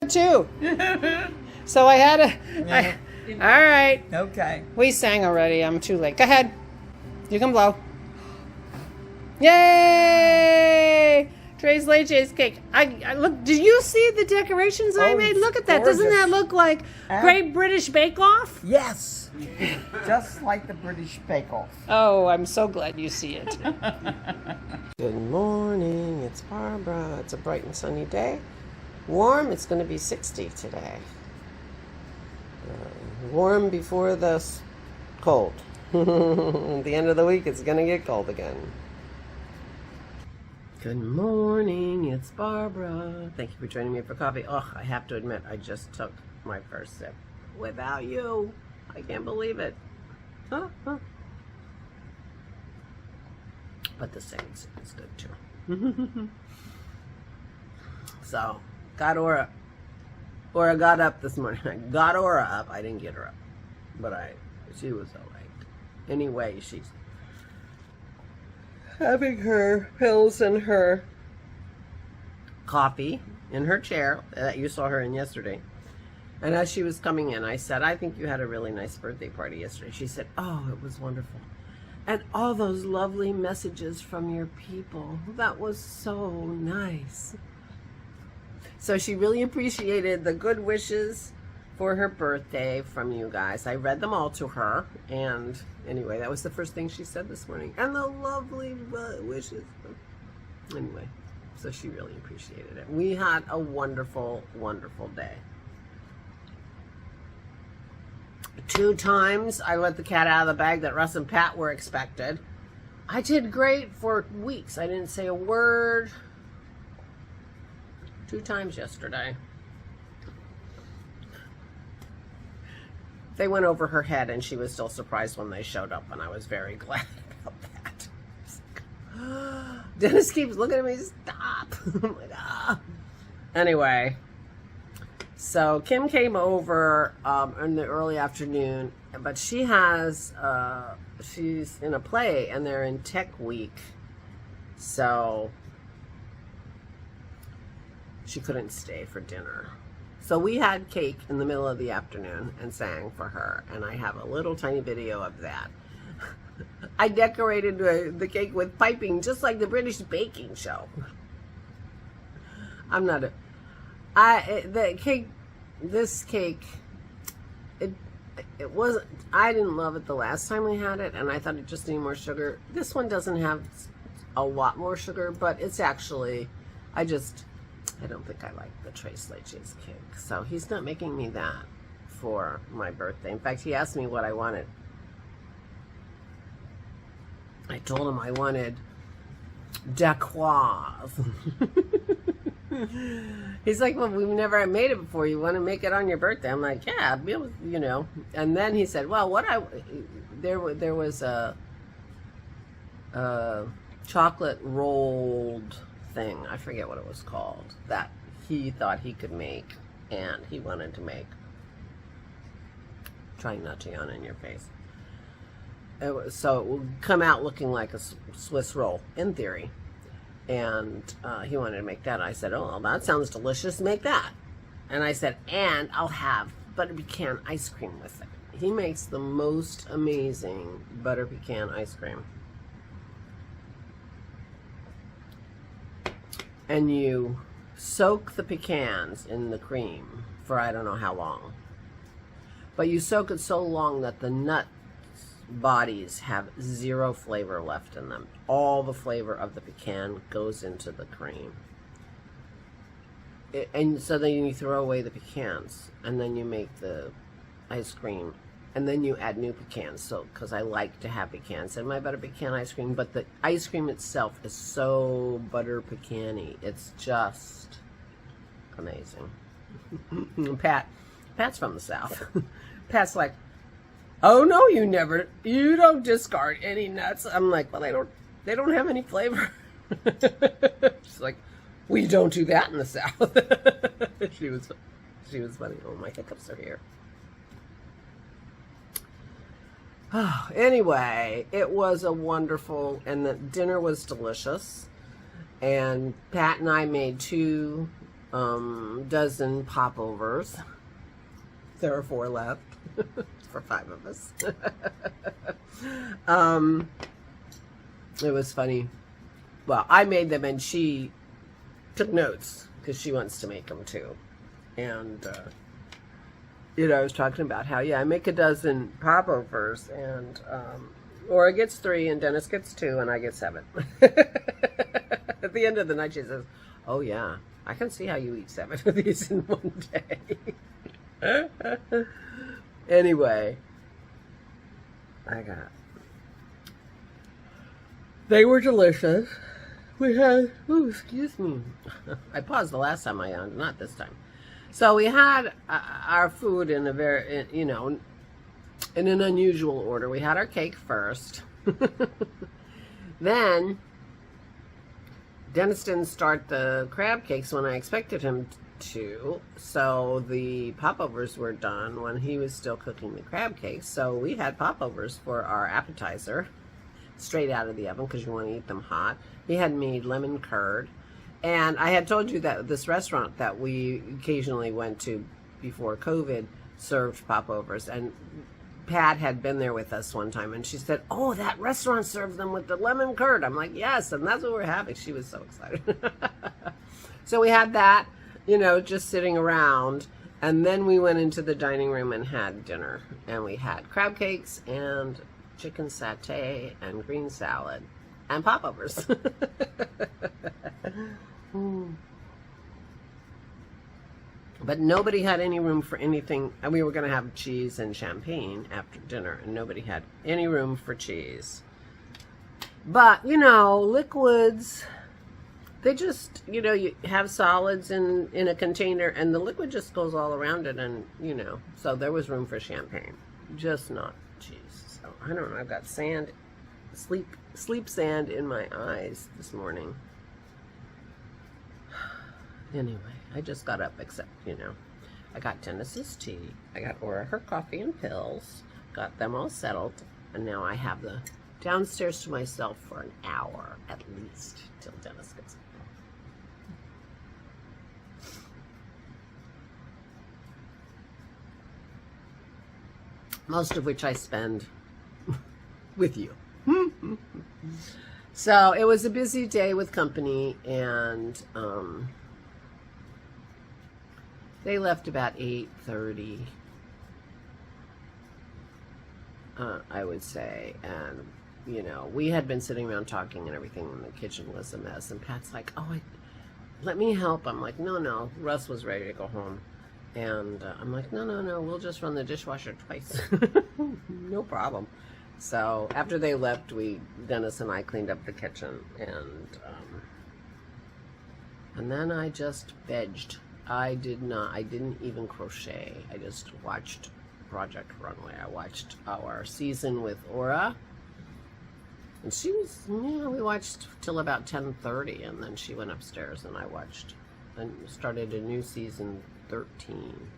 it too. So I had to, all right. Okay. We sang already. I'm too late. Go ahead. You can blow. Yay! Tres Leches cake. I look. Did you see the decorations I made? Look at that. Doesn't that look like Great British Bake Off? Yes. Just like the British Bake Off. Oh, I'm so glad you see it. Good morning. It's Barbara. It's a bright and sunny day. Warm. It's going to be 60 today. Warm before the cold. At the end of the week, it's going to get cold again. Good morning, it's Barbara. Thank you for joining me for coffee. Oh, I have to admit, I just took my first sip without you. I can't believe it. But the second sip is good too. So, got Aura got up this morning. I got Aura up. I didn't get her up, but she was all right. Anyway, she's having her pills and her coffee in her chair that you saw her in yesterday. And as she was coming in, I said, I think you had a really nice birthday party yesterday. She said, oh, it was wonderful. And all those lovely messages from your people. That was so nice. So she really appreciated the good wishes for her birthday from you guys. I read them all to her, and anyway, that was the first thing she said this morning. And the lovely wishes. Anyway, so she really appreciated it. We had a wonderful, wonderful day. 2 times I let the cat out of the bag that Russ and Pat were expected. I did great for weeks. I didn't say a word. 2 times yesterday. They went over her head, and she was still surprised when they showed up, and I was very glad about that. Dennis keeps looking at me, stop. I'm like, ah. Anyway, so Kim came over in the early afternoon, but she has, she's in a play, and they're in Tech Week, so she couldn't stay for dinner. So we had cake in the middle of the afternoon and sang for her, and I have a little tiny video of that. I decorated the cake with piping just like the British baking show. I'm not this cake, it wasn't, I didn't love it the last time we had it, and I thought it just needed more sugar. This one doesn't have a lot more sugar, but it's actually, I don't think I like the Tres Leches cake. So he's not making me that for my birthday. In fact, he asked me what I wanted. I told him I wanted DeevaaS. He's like, well, we've never made it before. You want to make it on your birthday? I'm like, yeah, you know. And then he said, well, there was a chocolate rolled thing, I forget what it was called, that he thought he could make, and he wanted to make. Trying not to yawn in your face. So it would come out looking like a Swiss roll, in theory. And he wanted to make that. I said, oh, well, that sounds delicious, make that. And I said, and I'll have butter pecan ice cream with it. He makes the most amazing butter pecan ice cream. And you soak the pecans in the cream for I don't know how long. But you soak it so long that the nut bodies have 0 flavor left in them. All the flavor of the pecan goes into the cream. And so then you throw away the pecans, and then you make the ice cream, and then you add new pecans. So, because I like to have pecans in my butter pecan ice cream, but the ice cream itself is so butter pecan-y. It's just amazing. Pat's from the South. Pat's like, oh no, you don't discard any nuts. I'm like, well, they don't have any flavor. She's like, we don't do that in the South. She was funny. Oh, my hiccups are here. Anyway, it was a wonderful, and the dinner was delicious. And Pat and I made 2 dozen popovers. There are 4 left for 5 of us. It was funny. Well, I made them and she took notes because she wants to make them too. And, I was talking about how, I make a dozen popovers and, Laura gets 3 and Dennis gets 2 and I get 7. At the end of the night she says, oh yeah, I can see how you eat 7 of these in one day. Anyway, they were delicious. We had, excuse me. I paused the last time I yawned, not this time. So we had our food in a very, in an unusual order. We had our cake first. Then Dennis didn't start the crab cakes when I expected him to, so the popovers were done when he was still cooking the crab cakes. So we had popovers for our appetizer, straight out of the oven because you want to eat them hot. He had made lemon curd, and I had told you that this restaurant that we occasionally went to before COVID served popovers, and Pat had been there with us one time, and she said, oh, that restaurant served them with the lemon curd. I'm like, yes, and that's what we're having. She was so excited. So we had that, just sitting around, and then we went into the dining room and had dinner, and we had crab cakes and chicken satay and green salad and popovers. But nobody had any room for anything, and we were going to have cheese and champagne after dinner, and nobody had any room for cheese. But, liquids, they just, you have solids in a container, and the liquid just goes all around it, and, so there was room for champagne, just not cheese. So, I don't know, I've got sleep sand in my eyes this morning. Anyway, I just got up, except, I got Dennis's tea, I got Aura her coffee and pills, got them all settled, and now I have the downstairs to myself for an hour at least till Dennis gets home. Most of which I spend with you. So it was a busy day with company, and they left about 8:30, I would say, and we had been sitting around talking and everything, and the kitchen was a mess, and Pat's like, oh, let me help. I'm like, no, Russ was ready to go home, and I'm like, no, we'll just run the dishwasher twice. No problem. So after they left, Dennis and I cleaned up the kitchen, and then I just vegged. I didn't even crochet. I just watched Project Runway. I watched our season with Aura, and she was, we watched till about 10:30, and then she went upstairs, and I watched and started a new season 13.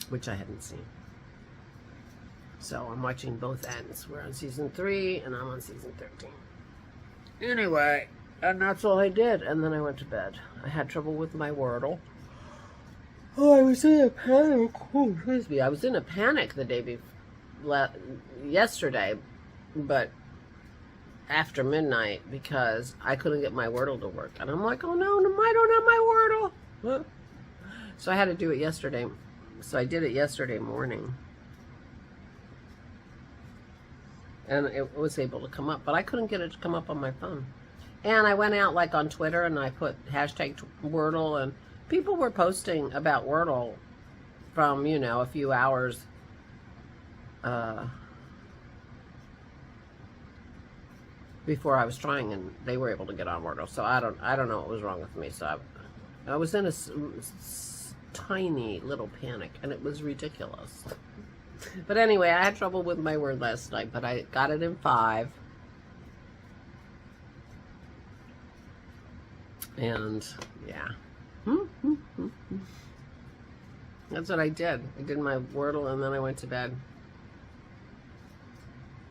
Which I hadn't seen. So I'm watching both ends. We're on season 3 and I'm on season 13. Anyway, and that's all I did. And then I went to bed. I had trouble with my Wordle. Oh, I was in a panic. Oh, excuse me. I was in a panic the day before, yesterday, but after midnight, because I couldn't get my Wordle to work. And I'm like, oh no, I don't have my Wordle. So I had to do it yesterday. So I did it yesterday morning, and it was able to come up, but I couldn't get it to come up on my phone. And I went out like on Twitter, and I put hashtag Wordle, and people were posting about Wordle from, a few hours before I was trying, and they were able to get on Wordle. So I don't know what was wrong with me. So I was in a tiny little panic, and it was ridiculous. But anyway, I had trouble with my word last night, but I got it in 5. And yeah, that's what I did. I did my Wordle, and then I went to bed,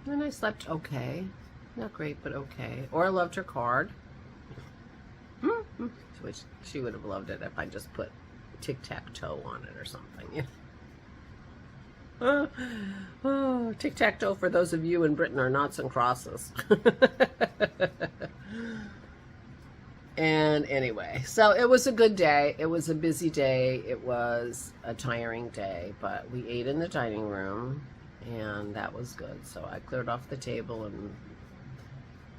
and I slept okay. Not great, but okay. Or I loved her card. Which she would have loved it if I just put tic-tac-toe on it or something. Oh, tic-tac-toe for those of you in Britain are noughts and crosses. And anyway, so it was a good day. It was a busy day. It was a tiring day, but we ate in the dining room and that was good. So I cleared off the table and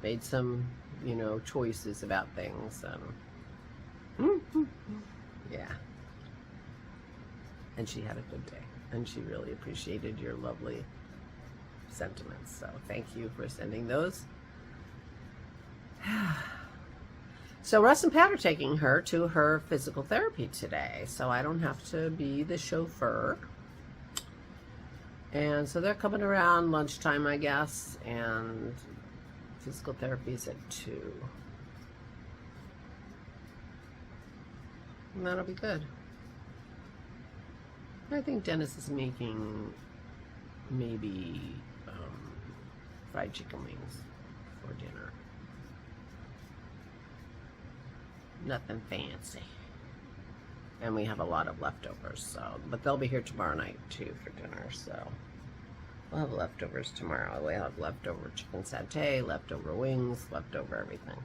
made some, you know, choices about things. Yeah. And she had a good day. And she really appreciated your lovely sentiments. So thank you for sending those. So Russ and Pat are taking her to her physical therapy today. So I don't have to be the chauffeur. And so they're coming around lunchtime, I guess. And physical therapy is at 2. And that'll be good. I think Dennis is making maybe fried chicken wings for dinner. Nothing fancy. And we have a lot of leftovers, so, but they'll be here tomorrow night too for dinner, so we'll have leftovers tomorrow. We'll have leftover chicken satay, leftover wings, leftover everything.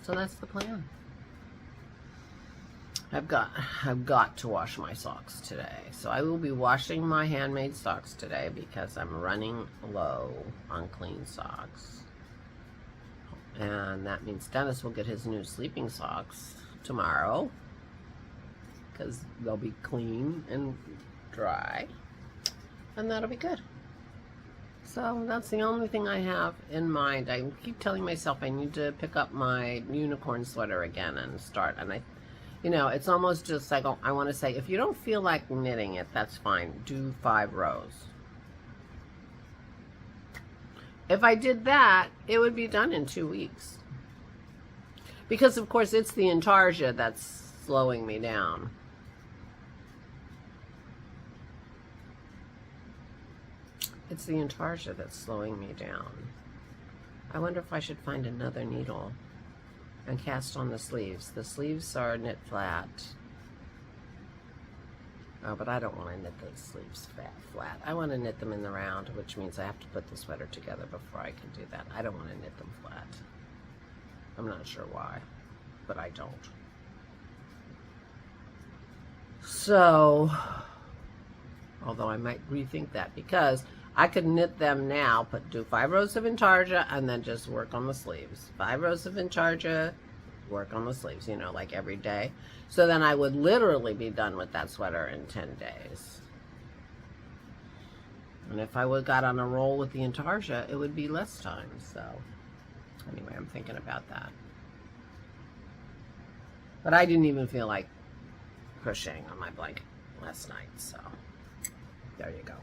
So that's the plan. I've got to wash my socks today. So I will be washing my handmade socks today because I'm running low on clean socks. And that means Dennis will get his new sleeping socks tomorrow because they'll be clean and dry. And that'll be good. So that's the only thing I have in mind. I keep telling myself I need to pick up my unicorn sweater again and start. And you know, it's almost just like, I want to say, if you don't feel like knitting it, that's fine. Do 5 rows. If I did that, it would be done in 2 weeks. Because, of course, it's the intarsia that's slowing me down. It's the intarsia that's slowing me down. I wonder if I should find another needle and cast on the sleeves. The sleeves are knit flat. Oh, but I don't want to knit the sleeves flat. I want to knit them in the round, which means I have to put the sweater together before I can do that. I don't want to knit them flat. I'm not sure why, but I don't. So, although I might rethink that because I could knit them now, do 5 rows of intarsia and then just work on the sleeves. 5 rows of intarsia, work on the sleeves, you know, like every day. So then I would literally be done with that sweater in 10 days. And if I would got on a roll with the intarsia, it would be less time. So anyway, I'm thinking about that. But I didn't even feel like crocheting on my blanket last night. So there you go.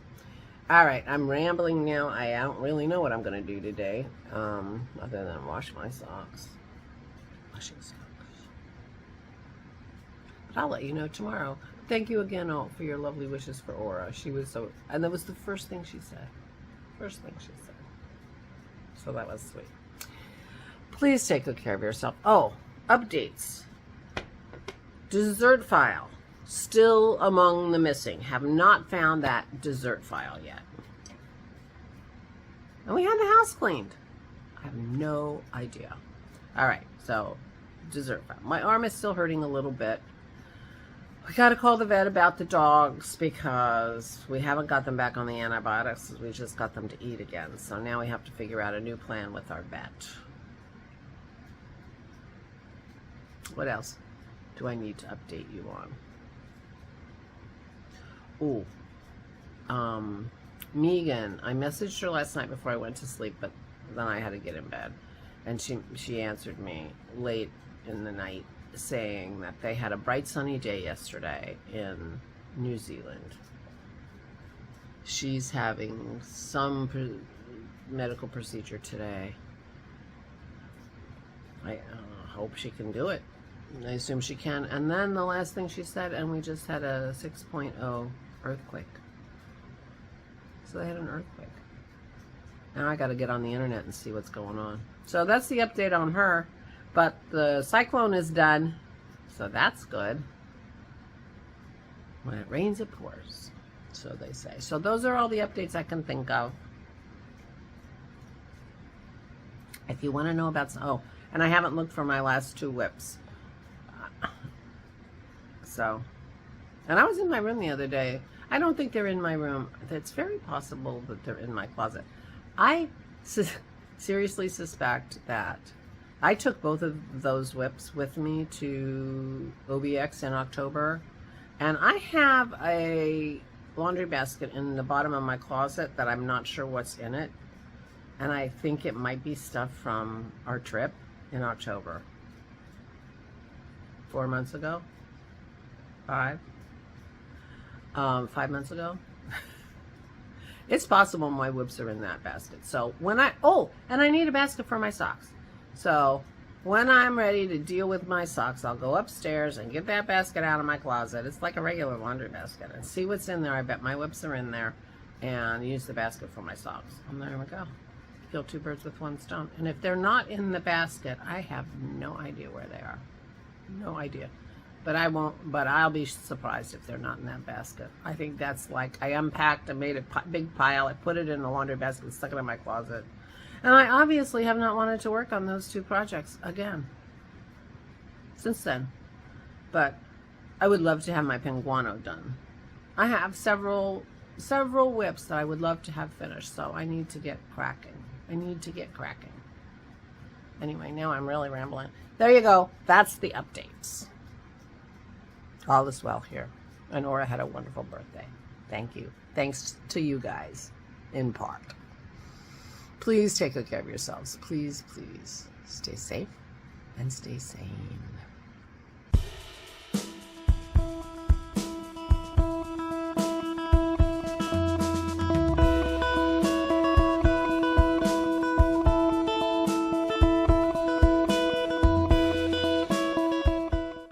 All right, I'm rambling now. I don't really know what I'm going to do today, other than wash my socks. Washing socks. But I'll let you know tomorrow. Thank you again all for your lovely wishes for Aura. She was so, and that was the first thing she said. First thing she said. So that was sweet. Please take good care of yourself. Oh, updates. Dessert file. Still among the missing. Have not found that dessert file yet. And we had the house cleaned. I have no idea. All right, so dessert file. My arm is still hurting a little bit. We got to call the vet about the dogs because we haven't got them back on the antibiotics. We just got them to eat again. So now we have to figure out a new plan with our vet. What else do I need to update you on? Oh, Megan, I messaged her last night before I went to sleep, but then I had to get in bed. And she answered me late in the night saying that they had a bright sunny day yesterday in New Zealand. She's having some medical procedure today. I hope she can do it. I assume she can. And then the last thing she said, and we just had a 6.0 earthquake. So they had an earthquake. Now I got to get on the internet and see what's going on. So that's the update on her. But the cyclone is done, so that's good. When it rains, it pours, so they say. So those are all the updates I can think of. If you want to know about... Oh, and I haven't looked for my last 2 whips. So... And I was in my room the other day. I don't think they're in my room. It's very possible that they're in my closet. I seriously suspect that I took both of those whips with me to OBX in October. And I have a laundry basket in the bottom of my closet that I'm not sure what's in it. And I think it might be stuff from our trip in October. 4 months ago? 5? 5 months ago. It's possible my whips are in that basket. So when and I need a basket for my socks. So when I'm ready to deal with my socks, I'll go upstairs and get that basket out of my closet. It's like a regular laundry basket, and see what's in there. I bet my whips are in there, and use the basket for my socks. And there we go. Kill 2 birds with 1 stone. And if they're not in the basket, I have no idea where they are. No idea. But I'll be surprised if they're not in that basket. I think that's like, I unpacked, I made a big pile, I put it in a laundry basket, stuck it in my closet. And I obviously have not wanted to work on those 2 projects again since then. But I would love to have my Pinguano done. I have several whips that I would love to have finished, so I need to get cracking. Anyway, now I'm really rambling. There you go. That's the updates. All is well here. And Aura had a wonderful birthday. Thank you. Thanks to you guys, in part. Please take good care of yourselves. Please, please stay safe and stay sane.